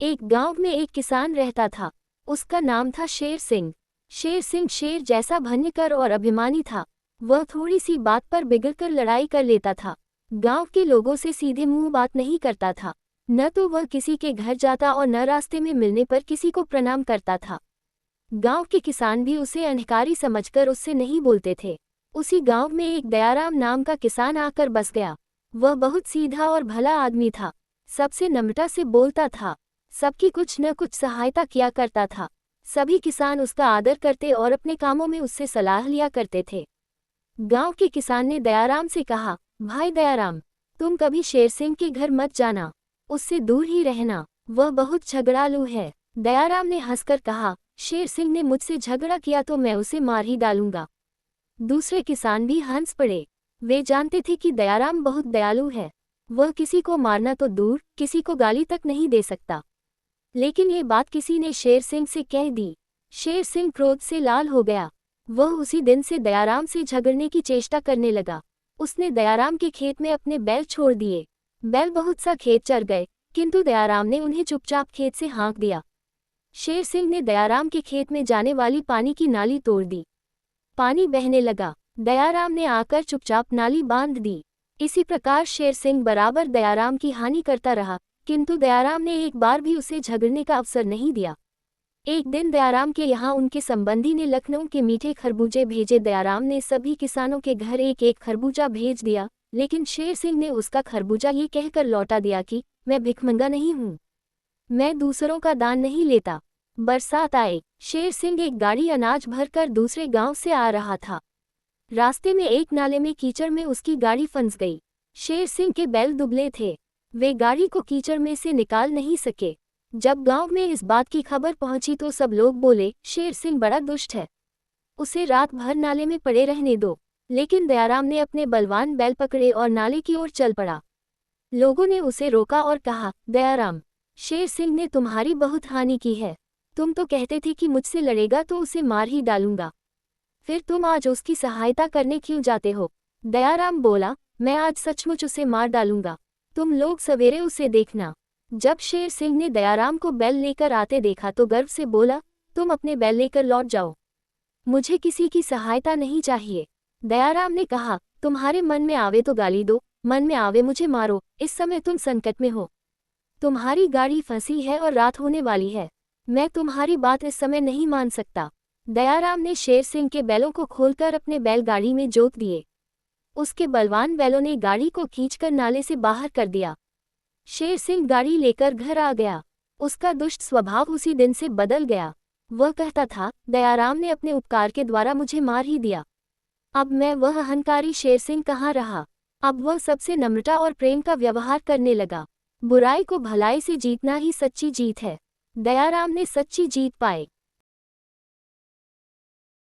एक गांव में एक किसान रहता था। उसका नाम था शेर सिंह। शेर सिंह शेर जैसा भयंकर और अभिमानी था। वह थोड़ी सी बात पर बिगड़कर लड़ाई कर लेता था। गांव के लोगों से सीधे मुंह बात नहीं करता था। न तो वह किसी के घर जाता और न रास्ते में मिलने पर किसी को प्रणाम करता था। गांव के किसान भी उसे अहंकारी समझकर उससे नहीं बोलते थे। उसी गांव में एक दयाराम नाम का किसान आकर बस गया। वह बहुत सीधा और भला आदमी था। सबसे नम्रता से बोलता था। सबकी कुछ न कुछ सहायता किया करता था। सभी किसान उसका आदर करते और अपने कामों में उससे सलाह लिया करते थे। गांव के किसान ने दयाराम से कहा, भाई दयाराम, तुम कभी शेर सिंह के घर मत जाना। उससे दूर ही रहना। वह बहुत झगड़ालू है। दयाराम ने हंसकर कहा, शेर सिंह ने मुझसे झगड़ा किया तो मैं उसे मार ही डालूंगा। दूसरे किसान भी हंस पड़े। वे जानते थे कि दयाराम बहुत दयालु है। वह किसी को मारना तो दूर, किसी को गाली तक नहीं दे सकता। लेकिन ये बात किसी ने शेर सिंह से कह दी। शेर सिंह क्रोध से लाल हो गया। वह उसी दिन से दयाराम से झगड़ने की चेष्टा करने लगा। उसने दयाराम के खेत में अपने बैल छोड़ दिए। बैल बहुत सा खेत चर गए, किंतु दयाराम ने उन्हें चुपचाप खेत से हाँक दिया। शेर सिंह ने दयाराम के खेत में जाने वाली पानी की नाली तोड़ दी। पानी बहने लगा। दयाराम ने आकर चुपचाप नाली बांध दी। इसी प्रकार शेर सिंह बराबर दयाराम की हानि करता रहा, किंतु दयाराम ने एक बार भी उसे झगड़ने का अवसर नहीं दिया। एक दिन दयाराम के यहाँ उनके संबंधी ने लखनऊ के मीठे खरबूजे भेजे। दयाराम ने सभी किसानों के घर एक एक खरबूजा भेज दिया, लेकिन शेर सिंह ने उसका खरबूजा ये कहकर लौटा दिया कि मैं भिखमंगा नहीं हूँ, मैं दूसरों का दान नहीं लेता। बरसात आए। शेर सिंह एक गाड़ी अनाज भरकर दूसरे गांव से आ रहा था। रास्ते में एक नाले में कीचड़ में उसकी गाड़ी फंस गई। शेर सिंह के बैल दुबले थे। वे गाड़ी को कीचड़ में से निकाल नहीं सके। जब गांव में इस बात की खबर पहुंची तो सब लोग बोले, शेर सिंह बड़ा दुष्ट है, उसे रात भर नाले में पड़े रहने दो। लेकिन दयाराम ने अपने बलवान बैल पकड़े और नाले की ओर चल पड़ा। लोगों ने उसे रोका और कहा, दयाराम, शेर सिंह ने तुम्हारी बहुत हानि की है। तुम तो कहते थे कि मुझसे लड़ेगा तो उसे मार ही डालूंगा, फिर तुम आज उसकी सहायता करने क्यों जाते हो? दयाराम बोला, मैं आज सचमुच उसे मार डालूंगा। तुम लोग सवेरे उसे देखना। जब शेर सिंह ने दयाराम को बैल लेकर आते देखा तो गर्व से बोला, तुम अपने बैल लेकर लौट जाओ, मुझे किसी की सहायता नहीं चाहिए। दयाराम ने कहा, तुम्हारे मन में आवे तो गाली दो, मन में आवे मुझे मारो। इस समय तुम संकट में हो। तुम्हारी गाड़ी फंसी है और रात होने वाली है। मैं तुम्हारी बात इस समय नहीं मान सकता। दयाराम ने शेर सिंह के बैलों को खोलकर अपने बैलगाड़ी में जोत दिए। उसके बलवान बैलों ने गाड़ी को खींचकर नाले से बाहर कर दिया। शेर सिंह गाड़ी लेकर घर आ गया। उसका दुष्ट स्वभाव उसी दिन से बदल गया। वह कहता था, दयाराम ने अपने उपकार के द्वारा मुझे मार ही दिया। अब मैं वह अहंकारी शेर सिंह कहाँ रहा। अब वह सबसे नम्रता और प्रेम का व्यवहार करने लगा। बुराई को भलाई से जीतना ही सच्ची जीत है। दयाराम ने सच्ची जीत पाई।